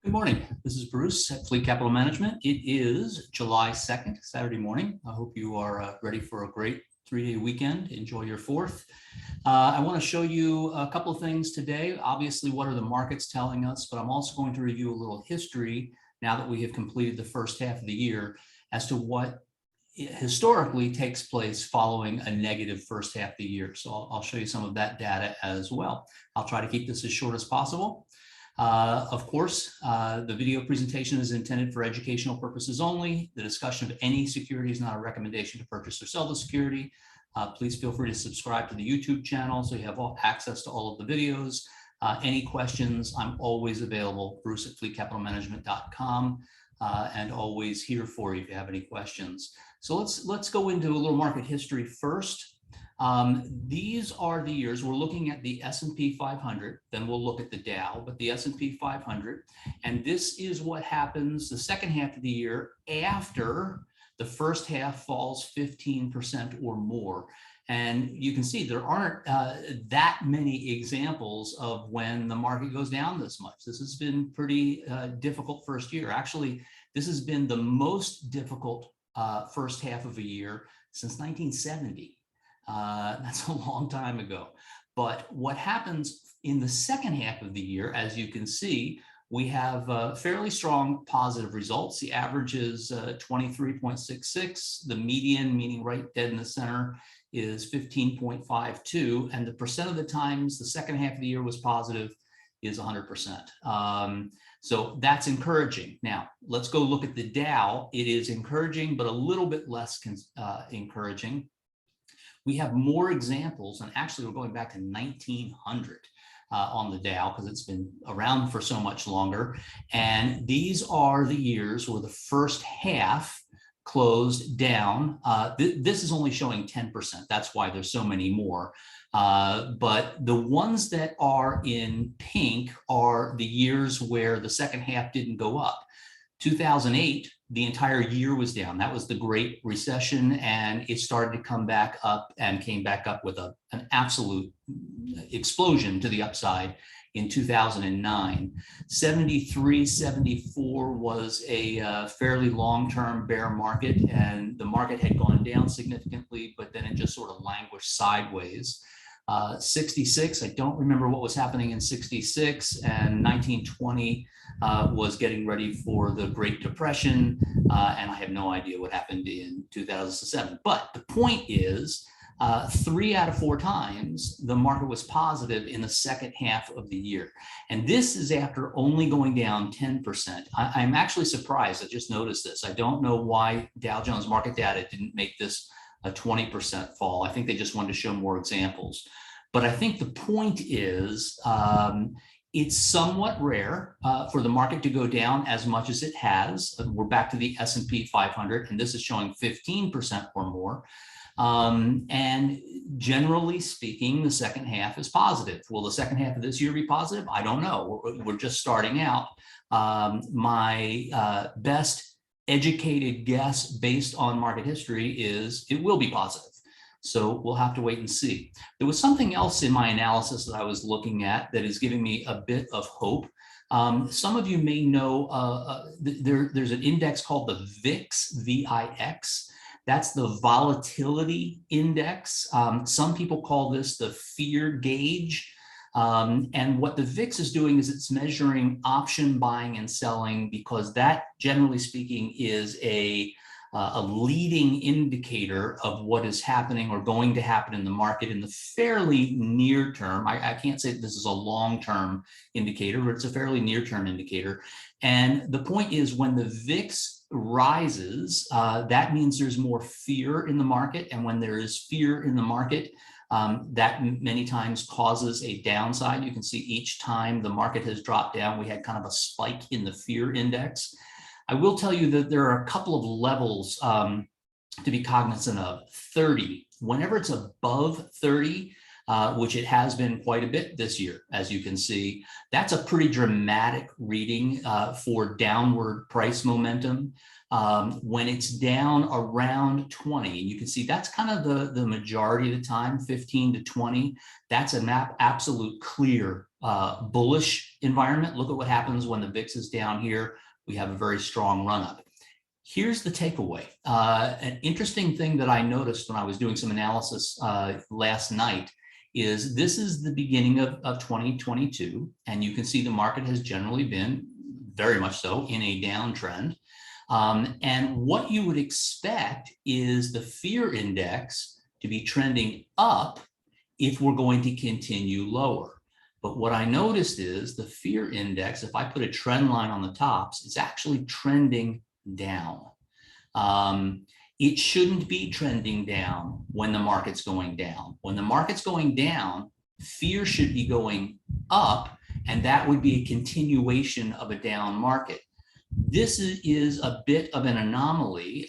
Good morning. This is Bruce at Fleet Capital Management. It is July 2nd, Saturday morning. I hope you are ready for a great three-day weekend. Enjoy your fourth. I want to show you a couple of things today. Obviously, what are the markets telling us? But I'm also going to review a little history now that we have completed the first half of the year as to what historically takes place following a negative first half of the year. So I'll show you some of that data as well. I'll try to keep this as short as possible. Of course, the video presentation is intended for educational purposes only. The discussion of any security is not a recommendation to purchase or sell the security. Please feel free to subscribe to the YouTube channel so you have access to all of the videos. Any questions, I'm always available, Bruce at fleetcapitalmanagement.com, and always here for you if you have any questions. So let's go into a little market history first. These are the years. We're looking at the S&P 500, then we'll look at the Dow, but the S&P 500. And this is what happens the second half of the year after the first half falls 15% or more. And you can see there aren't that many examples of when the market goes down this much. This has been pretty difficult first year. Actually, this has been the most difficult first half of a year since 1970. That's a long time ago. But what happens in the second half of the year, as you can see, we have fairly strong positive results. The average is 23.66. The median, meaning right dead in the center, is 15.52. And the percent of the times the second half of the year was positive is 100%. So that's encouraging. Now, let's go look at the Dow. It is encouraging, but a little bit less encouraging. We have more examples, and actually we're going back to 1900 on the Dow because it's been around for so much longer. And these are the years where the first half closed down. This is only showing 10%. That's why there's so many more. But the ones that are in pink are the years where the second half didn't go up. 2008, the entire year was down. That was the Great Recession, and it started to come back up and came back up with an absolute explosion to the upside in 2009. 73, 74 was a fairly long-term bear market, and the market had gone down significantly, but then it just sort of languished sideways. 66, I don't remember what was happening in 66, and 1920 was getting ready for the Great Depression, and I have no idea what happened in 2007. But the point is, 3 out of 4 times the market was positive in the second half of the year. And this is after only going down 10%. I'm actually surprised. I just noticed this. I don't know why Dow Jones market data didn't make this a 20% fall. I think they just wanted to show more examples. But I think the point is it's somewhat rare for the market to go down as much as it has. We're back to the S&P 500, and this is showing 15% or more. And generally speaking, the second half is positive. Will the second half of this year be positive? I don't know. We're just starting out. My best educated guess based on market history is it will be positive. So we'll have to wait and see. There was something else in my analysis that I was looking at that is giving me a bit of hope. Some of you may know there's an index called the VIX, V-I-X. That's the volatility index. Some people call this the fear gauge. And what the VIX is doing is it's measuring option buying and selling, because that, generally speaking, is a leading indicator of what is happening or going to happen in the market in the fairly near term. I can't say this is a long-term indicator, but it's a fairly near-term indicator. And the point is, when the VIX rises, that means there's more fear in the market. And when there is fear in the market, that many times causes a downside. You can see each time the market has dropped down, we had kind of a spike in the fear index. I will tell you that there are a couple of levels to be cognizant of. 30, whenever it's above 30, which it has been quite a bit this year, as you can see, that's a pretty dramatic reading for downward price momentum. When it's down around 20, and you can see that's kind of the majority of the time, 15 to 20, that's an absolute clear bullish environment. Look at what happens when the VIX is down here. We have a very strong run up. Here's the takeaway. An interesting thing that I noticed when I was doing some analysis last night is this is the beginning of 2022, and you can see the market has generally been very much so in a downtrend. And what you would expect is the fear index to be trending up if we're going to continue lower. But what I noticed is the fear index, if I put a trend line on the tops, is actually trending down. It shouldn't be trending down when the market's going down. When the market's going down, fear should be going up, and that would be a continuation of a down market. This is a bit of an anomaly.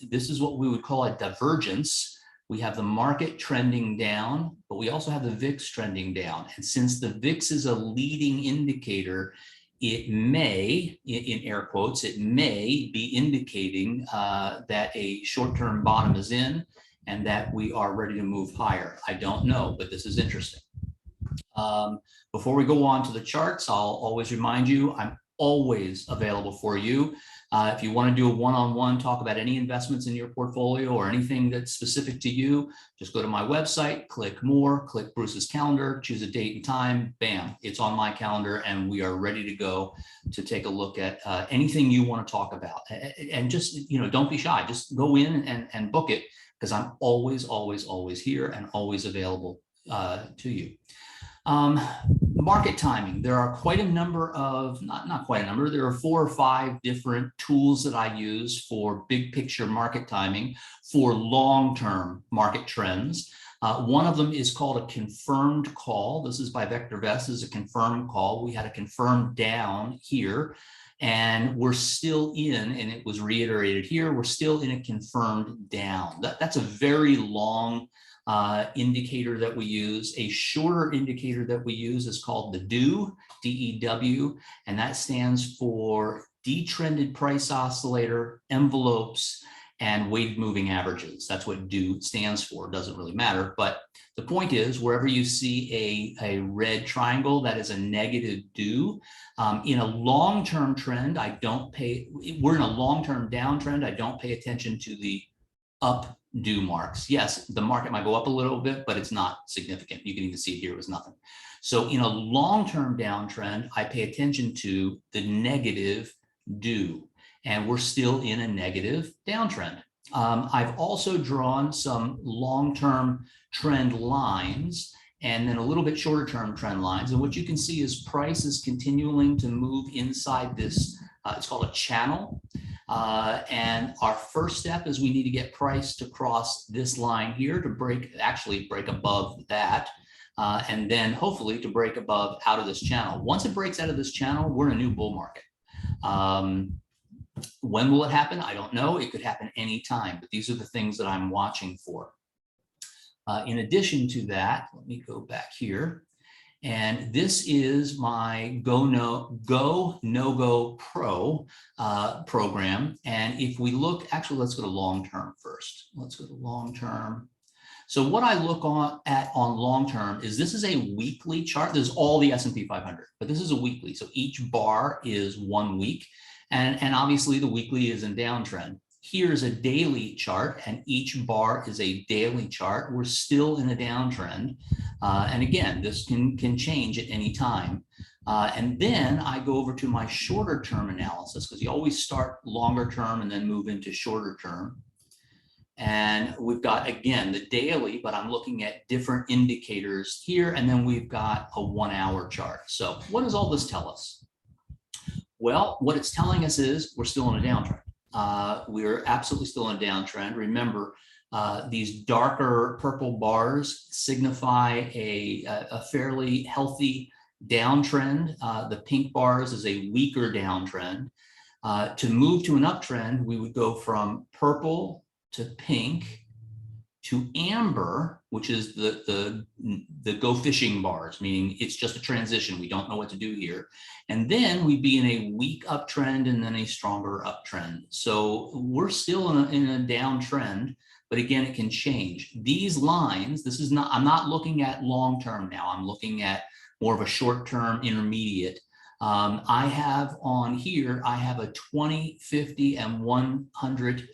This is what we would call a divergence. We have the market trending down, but we also have the VIX trending down. And since the VIX is a leading indicator, it may, in air quotes, it may be indicating that a short-term bottom is in and that we are ready to move higher. I don't know, but this is interesting. Before we go on to the charts, I'll always remind you, I'm always available for you. If you want to do a one-on-one talk about any investments in your portfolio or anything that's specific to you, just go to my website, click more, click Bruce's calendar, choose a date and time, bam, it's on my calendar, and we are ready to go to take a look at anything you want to talk about. And just, don't be shy, just go in and book it, because I'm always, always, always here and always available to you. Market timing. There are quite a number of, not quite a number, there are 4 or 5 different tools that I use for big picture market timing for long-term market trends. One of them is called a confirmed call. This is by VectorVest, is a confirmed call. We had a confirmed down here, and we're still in, and it was reiterated here, we're still in a confirmed down. That's a very long indicator that we use. A shorter indicator that we use is called the DEW, D-E-W, and that stands for Detrended Price Oscillator, Envelopes, and Weighted Moving Averages. That's what DEW stands for. It doesn't really matter, but the point is, wherever you see a red triangle, that is a negative DEW. In a long-term trend, we're in a long-term downtrend, I don't pay attention to the up DEW marks. Yes, the market might go up a little bit, but it's not significant. You can even see here it was nothing. So in a long-term downtrend, I pay attention to the negative DEW, and we're still in a negative downtrend. I've also drawn some long-term trend lines and then a little bit shorter term trend lines. And what you can see is price is continuing to move inside this, it's called a channel. And our first step is we need to get price to cross this line here to actually break above that. And then hopefully to break above out of this channel. Once it breaks out of this channel, we're in a new bull market. When will it happen? I don't know. It could happen anytime, but these are the things that I'm watching for. In addition to that, let me go back here. And this is my Go No Go Pro program. And if we look, actually, let's go to long term first. Let's go to long term. So what I look at on long term is this is a weekly chart. There's all the S&P 500, but this is a weekly. So each bar is 1 week. And obviously the weekly is in downtrend. Here's a daily chart, and each bar is a daily chart. We're still in a downtrend. And again, this can change at any time. And then I go over to my shorter term analysis, because you always start longer term and then move into shorter term. And we've got, again, the daily, but I'm looking at different indicators here. And then we've got a 1 hour chart. So what does all this tell us? Well, what it's telling us is we're still in a downtrend. We're absolutely still in a downtrend. Remember, these darker purple bars signify a fairly healthy downtrend. The pink bars is a weaker downtrend. To move to an uptrend, we would go from purple to pink to amber, which is the go fishing bars, meaning it's just a transition. We don't know what to do here. And then we'd be in a weak uptrend and then a stronger uptrend. So we're still in a downtrend, but again, it can change. These lines, I'm not looking at long-term now. I'm looking at more of a short-term intermediate. I have on here, I have a 20, 50, and 100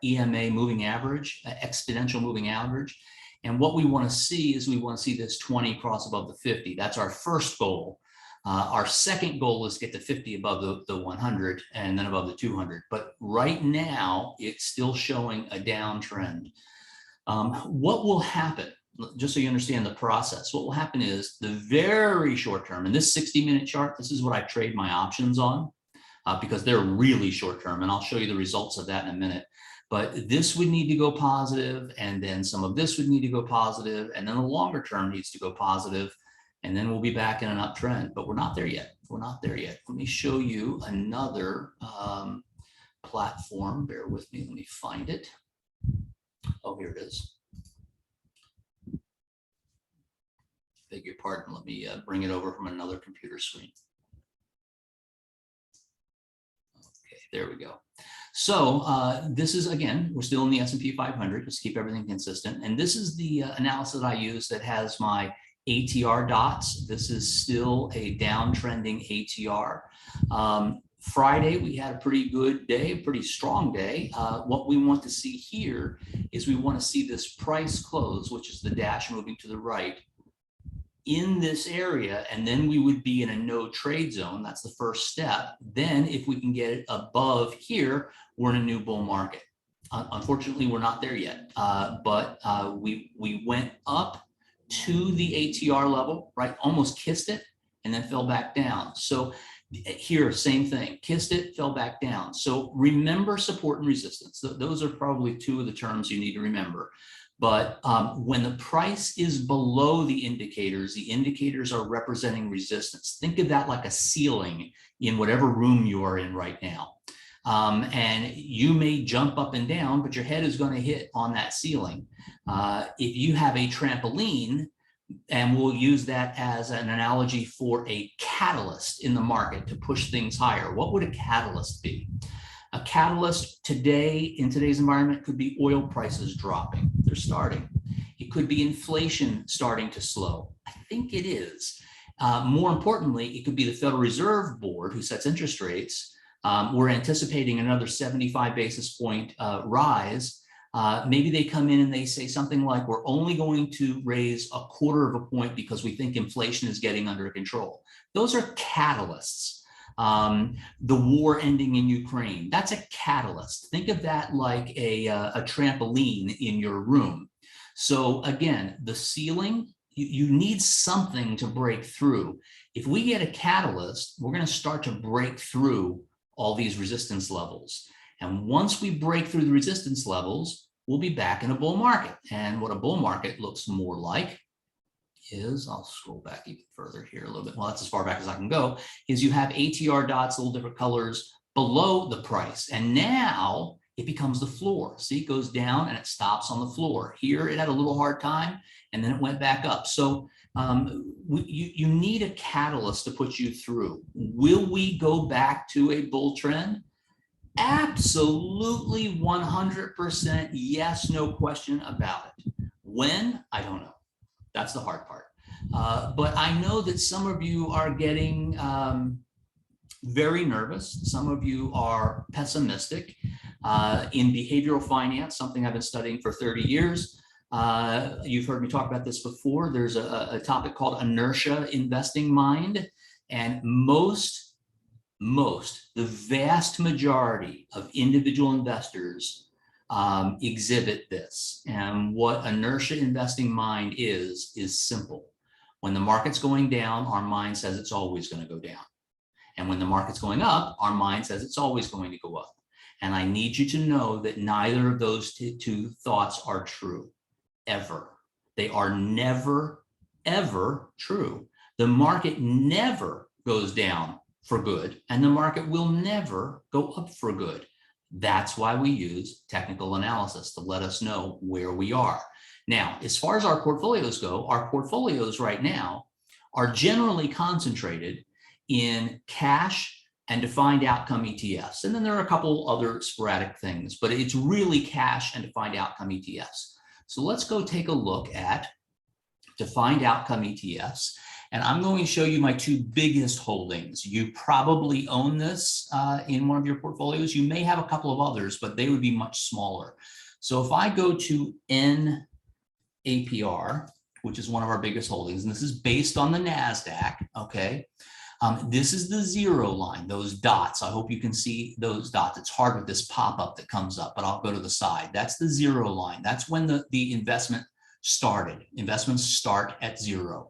EMA moving average, exponential moving average. And what we want to see is we want to see this 20 cross above the 50. That's our first goal. Our second goal is to get to 50 above the 100 and then above the 200. But right now, it's still showing a downtrend. What will happen, just so you understand the process, what will happen is the very short term, and this 60-minute chart, this is what I trade my options on because they're really short term, and I'll show you the results of that in a minute. But this would need to go positive, and then some of this would need to go positive, and then the longer term needs to go positive, and then we'll be back in an uptrend. But we're not there yet. We're not there yet. Let me show you another platform. Bear with me. Let me find it. Oh, here it is. Beg your pardon. Let me bring it over from another computer screen. Okay, there we go. So this is, again, we're still in the S&P 500. Just keep everything consistent. And this is the analysis that I use that has my ATR dots. This is still a downtrending ATR. Friday, we had a pretty good day, a pretty strong day. What we want to see here is we want to see this price close, which is the dash moving to the right, in this area, and then we would be in a no trade zone. That's the first step. Then if we can get it above here, we're in a new bull market. Unfortunately, we're not there yet, but we went up to the ATR level, right? Almost kissed it and then fell back down. So here, same thing, kissed it, fell back down. So remember support and resistance. Those are probably two of the terms you need to remember. But when the price is below the indicators are representing resistance. Think of that like a ceiling in whatever room you are in right now. And you may jump up and down, but your head is going to hit on that ceiling. If you have a trampoline, and we'll use that as an analogy for a catalyst in the market to push things higher. What would a catalyst be? A catalyst today, in today's environment, could be oil prices dropping. They're starting. It could be inflation starting to slow. I think it is. More importantly, it could be the Federal Reserve Board who sets interest rates. We're anticipating another 75 basis point rise. Maybe they come in and they say something like, we're only going to raise 1/4 of a point because we think inflation is getting under control. Those are catalysts. The war ending in Ukraine, that's a catalyst. Think of that like a trampoline in your room. So again, the ceiling, you need something to break through. If we get a catalyst, we're going to start to break through all these resistance levels. And once we break through the resistance levels, we'll be back in a bull market. And what a bull market looks more like is, I'll scroll back even further here a little bit. Well, that's as far back as I can go, is you have ATR dots, little different colors below the price. And now it becomes the floor. See, it goes down and it stops on the floor. Here, it had a little hard time and then it went back up. So you need a catalyst to put you through. Will we go back to a bull trend? Absolutely 100% yes, no question about it. When? I don't know. That's the hard part. But I know that some of you are getting very nervous. Some of you are pessimistic. In behavioral finance, something I've been studying for 30 years, you've heard me talk about this before. There's a topic called inertia investing mind. And the vast majority of individual investors exhibit this. And what inertia investing mind is simple. When the market's going down, our mind says it's always going to go down. And when the market's going up, our mind says it's always going to go up. And I need you to know that neither of those two thoughts are true, ever. They are never, ever true. The market never goes down for good, and the market will never go up for good. That's why we use technical analysis to let us know where we are. Now, as far as our portfolios go, our portfolios right now are generally concentrated in cash and defined outcome ETFs. And then there are a couple other sporadic things, but it's really cash and defined outcome ETFs. So let's go take a look at defined outcome ETFs. And I'm going to show you my two biggest holdings. You probably own this in one of your portfolios. You may have a couple of others, but they would be much smaller. So if I go to NAPR, which is one of our biggest holdings, and this is based on the NASDAQ, okay? This is the zero line, those dots. I hope you can see those dots. It's hard with this pop-up that comes up, but I'll go to the side. That's the zero line. That's when the investment started. Investments start at zero.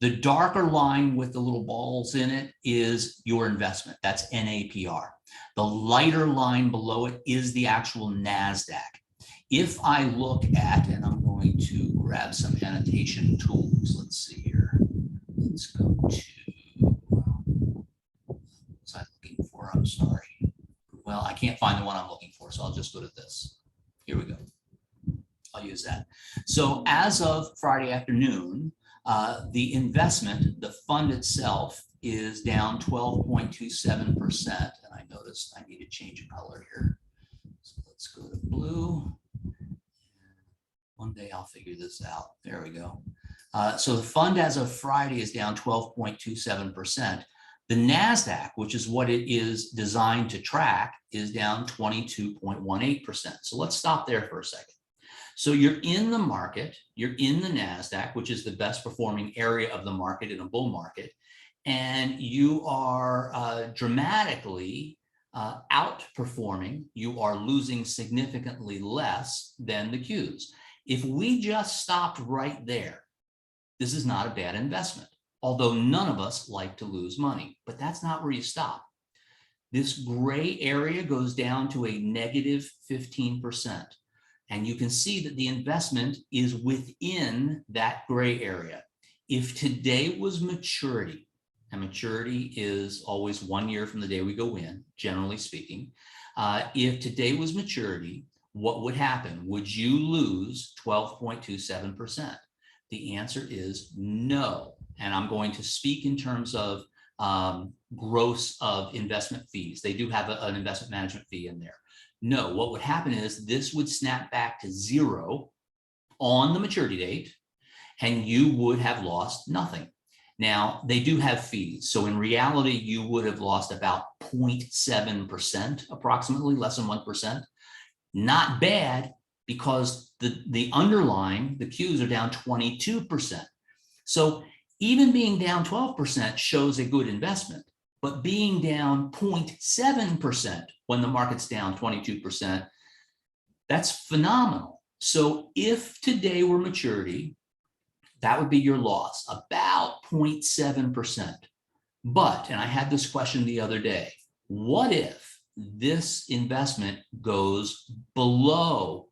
The darker line with the little balls in it is your investment. That's NAPR. The lighter line below it is the actual NASDAQ. If I look at, and I'm going to grab some annotation tools. Let's see here. Let's go to, what was I looking for? I'm sorry. Well, I can't find the one I'm looking for, so I'll just go to this. Here we go. I'll use that. So as of Friday afternoon, the investment, the fund itself, is down 12.27%. And I noticed I need to change a color here. So let's go to blue. One day I'll figure this out. There we go. So the fund as of Friday is down 12.27%. The NASDAQ, which is what it is designed to track, is down 22.18%. So let's stop there for a second. So you're in the market, you're in the NASDAQ, which is the best performing area of the market in a bull market, and you are dramatically outperforming. You are losing significantly less than the Qs. If we just stopped right there, this is not a bad investment, although none of us like to lose money, but that's not where you stop. This gray area goes down to a negative 15%. And you can see that the investment is within that gray area. If today was maturity, and maturity is always 1 year from the day we go in, generally speaking, if today was maturity, what would happen? Would you lose 12.27%? The answer is no. And I'm going to speak in terms of gross of investment fees. They do have an investment management fee in there. No, what would happen is this would snap back to zero on the maturity date, and you would have lost nothing. Now, they do have fees. So in reality, you would have lost about 0.7%, approximately less than 1%. Not bad, because the underlying, the Qs are down 22%. So even being down 12% shows a good investment, but being down 0.7% when the market's down 22%, that's phenomenal. So if today were maturity, that would be your loss, about 0.7%. But, and I had this question the other day, what if this investment goes below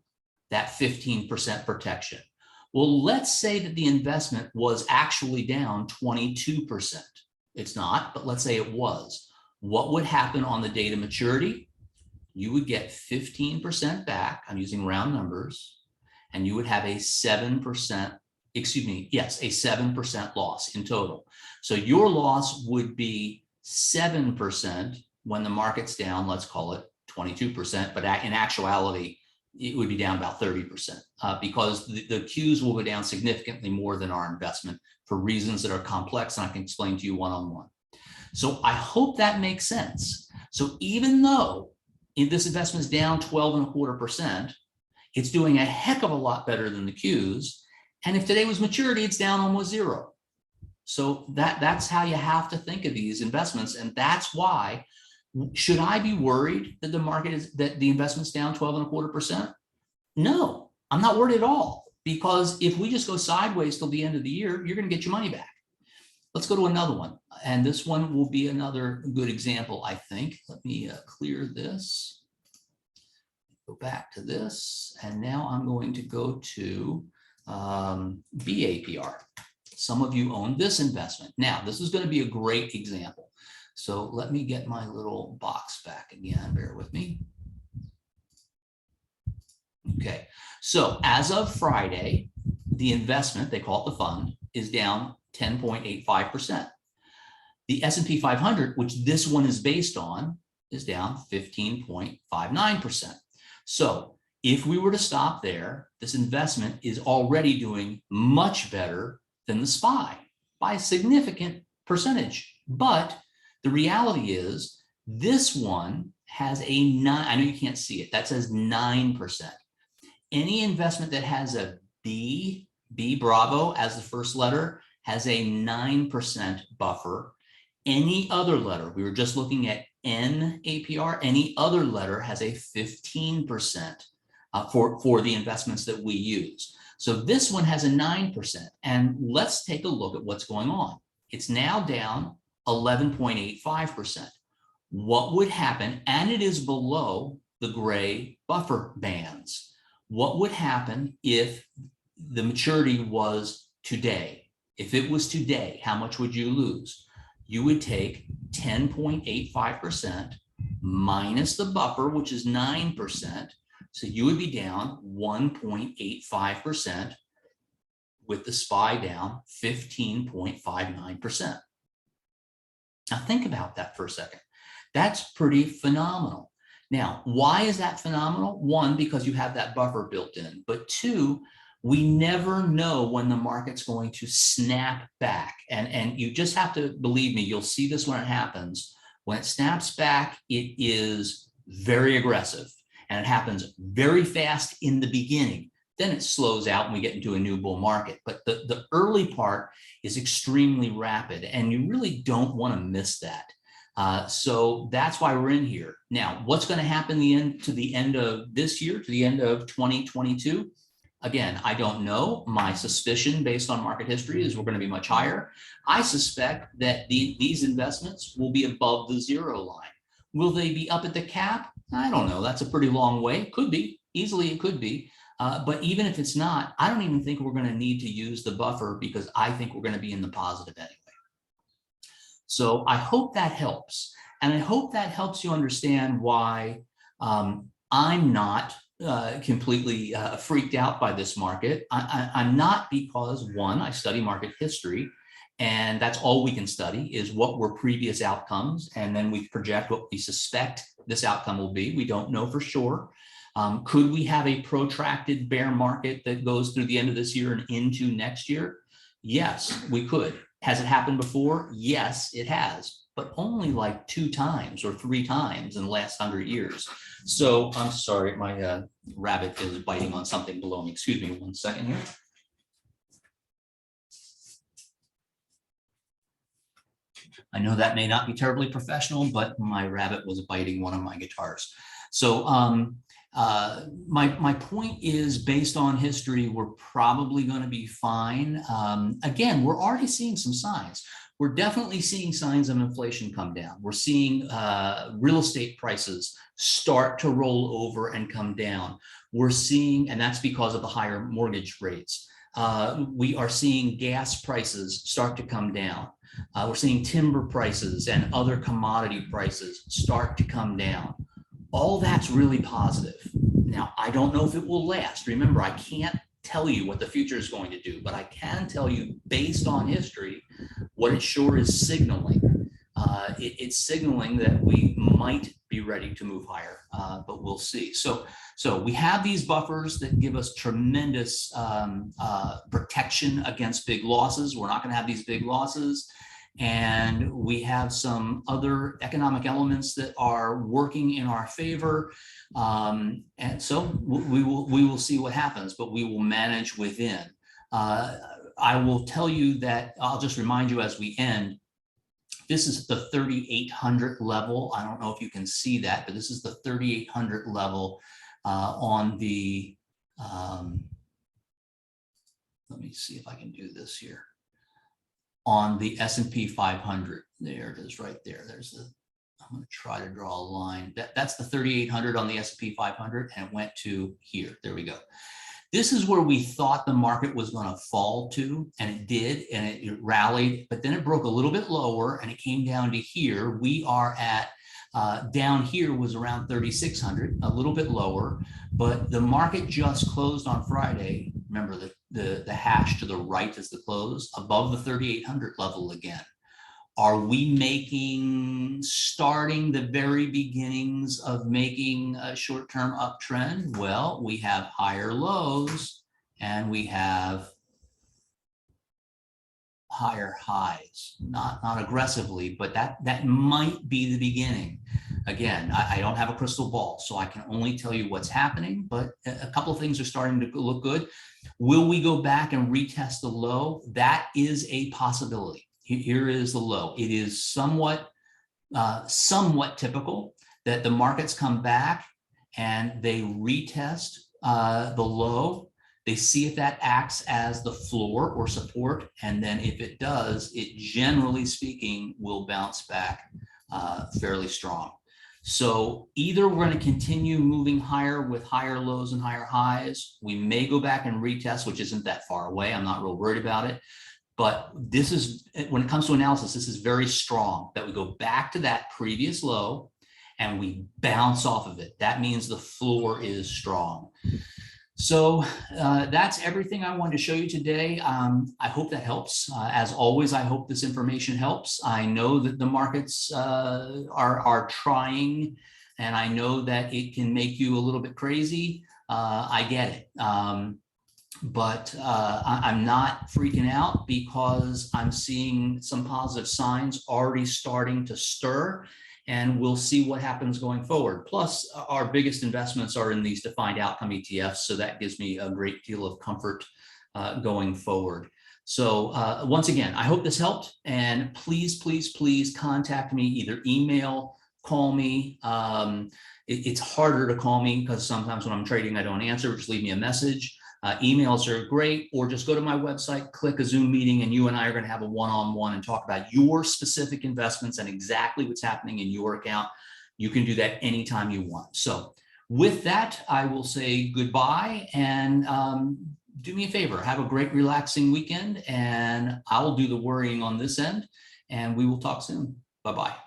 that 15% protection? Well, let's say that the investment was actually down 22%. It's not, but let's say it was. What would happen on the date of maturity? You would get 15% back. I'm using round numbers, and you would have a 7%, excuse me, yes, a 7% loss in total. So your loss would be 7% when the market's down, let's call it 22%, but in actuality, it would be down about 30% because the Qs will go down significantly more than our investment for reasons that are complex, and I can explain to you one-on-one. So I hope that makes sense. So even though this investment is down 12.25%, it's doing a heck of a lot better than the Qs. And if today was maturity, it's down almost zero. So that's how you have to think of these investments. And that's why, should I be worried that the market is, that the investment's down 12.25%? No, I'm not worried at all, because if we just go sideways till the end of the year, you're going to get your money back. Let's go to another one. And this one will be another good example, I think. Let me clear this. Go back to this. And now I'm going to go to BAPR. Some of you own this investment. Now, this is going to be a great example. So let me get my little box back again. Bear with me. Okay, so as of Friday, the investment, they call it the fund, is down 10.85%. The S&P 500, which this one is based on, is down 15.59%. So if we were to stop there, this investment is already doing much better than the SPY. by a significant percentage. But the reality is this one has a 9, I know you can't see it, that says 9%. Any investment that has a B Bravo as the first letter has a 9% buffer. Any other letter, we were just looking at N APR, any other letter has a 15% for the investments that we use. So this one has a 9%. And let's take a look at what's going on. It's now down 11.85%. What would happen, and it is below the gray buffer bands. What would happen if the maturity was today? If it was today, how much would you lose? You would take 10.85% minus the buffer, which is 9%. So you would be down 1.85% with the SPY down 15.59%. Now think about that for a second. That's pretty phenomenal. Now, why is that phenomenal? One, because you have that buffer built in, but two, we never know when the market's going to snap back. And you just have to believe me, you'll see this when it happens. When it snaps back, it is very aggressive and it happens very fast in the beginning. Then it slows out and we get into a new bull market. But the early part is extremely rapid and you really don't want to miss that. So that's why we're in here. Now, what's going to happen to the end of this year, to the end of 2022? Again, I don't know. My suspicion based on market history is we're going to be much higher. I suspect that these investments will be above the zero line. Will they be up at the cap? I don't know. That's a pretty long way. Could be. Easily it could be. But even if it's not, I don't even think we're going to need to use the buffer because I think we're going to be in the positive anyway. So I hope that helps. And I hope that helps you understand why I'm not completely freaked out by this market. I'm not, because one, I study market history, and that's all we can study is what were previous outcomes. And then we project what we suspect this outcome will be. We don't know for sure. Could we have a protracted bear market that goes through the end of this year and into next year? Yes, we could. Has it happened before? Yes, it has, but only like 2 times or 3 times in the last 100 years. So I'm sorry, my rabbit is biting on something below me. Excuse me 1 second here. I know that may not be terribly professional, but my rabbit was biting one of my guitars. So my point is, based on history, we're probably going to be fine. Again, we're already seeing some signs. We're definitely seeing signs of inflation come down. We're seeing real estate prices start to roll over and come down. We're seeing, and that's because of the higher mortgage rates. We are seeing gas prices start to come down. We're seeing timber prices and other commodity prices start to come down. All that's really positive. Now, I don't know if it will last. Remember, I can't tell you what the future is going to do, but I can tell you, based on history, what it sure is signaling. It's signaling that we might be ready to move higher, but we'll see. So we have these buffers that give us tremendous protection against big losses. We're not going to have these big losses. And we have some other economic elements that are working in our favor. And so we will see what happens, but we will manage within. I will tell you that, I'll just remind you as we end, this is the 3,800 level. I don't know if you can see that, but this is the 3,800 level on the, let me see if I can do this here. On the S&P 500, there it is right there. There's the, I'm going to try to draw a line. That's the 3,800 on the S&P 500, and it went to here. There we go. This is where we thought the market was going to fall to, and it did, and it rallied, but then it broke a little bit lower, and it came down to here. We are at, down here was around 3,600, a little bit lower, but the market just closed on Friday. Remember, the hash to the right is the close, above the 3,800 level again. Are we starting the very beginnings of making a short-term uptrend? Well, we have higher lows and we have higher highs, not aggressively, but that might be the beginning. Again, I don't have a crystal ball, so I can only tell you what's happening, but a couple of things are starting to look good. Will we go back and retest the low? That is a possibility. Here is the low. It is somewhat typical that the markets come back and they retest the low. They see if that acts as the floor or support, and then if it does, it generally speaking will bounce back fairly strong. So either we're going to continue moving higher with higher lows and higher highs. We may go back and retest, which isn't that far away. I'm not real worried about it. But this is, when it comes to analysis, this is very strong that we go back to that previous low and we bounce off of it. That means the floor is strong. So that's everything I wanted to show you today. I hope that helps. As always, I hope this information helps. I know that the markets are trying, and I know that it can make you a little bit crazy. I get it. But I'm not freaking out because I'm seeing some positive signs already starting to stir, and we'll see what happens going forward. Plus, our biggest investments are in these defined outcome ETFs, so that gives me a great deal of comfort going forward. So once again, I hope this helped, and please, please, please contact me, either email, call me. It's harder to call me because sometimes when I'm trading, I don't answer, just leave me a message. Emails are great, or just go to my website, click a Zoom meeting, and you and I are going to have a one-on-one and talk about your specific investments and exactly what's happening in your account. You can do that anytime you want. So with that, I will say goodbye, and do me a favor, have a great relaxing weekend, and I'll do the worrying on this end, and we will talk soon. Bye-bye.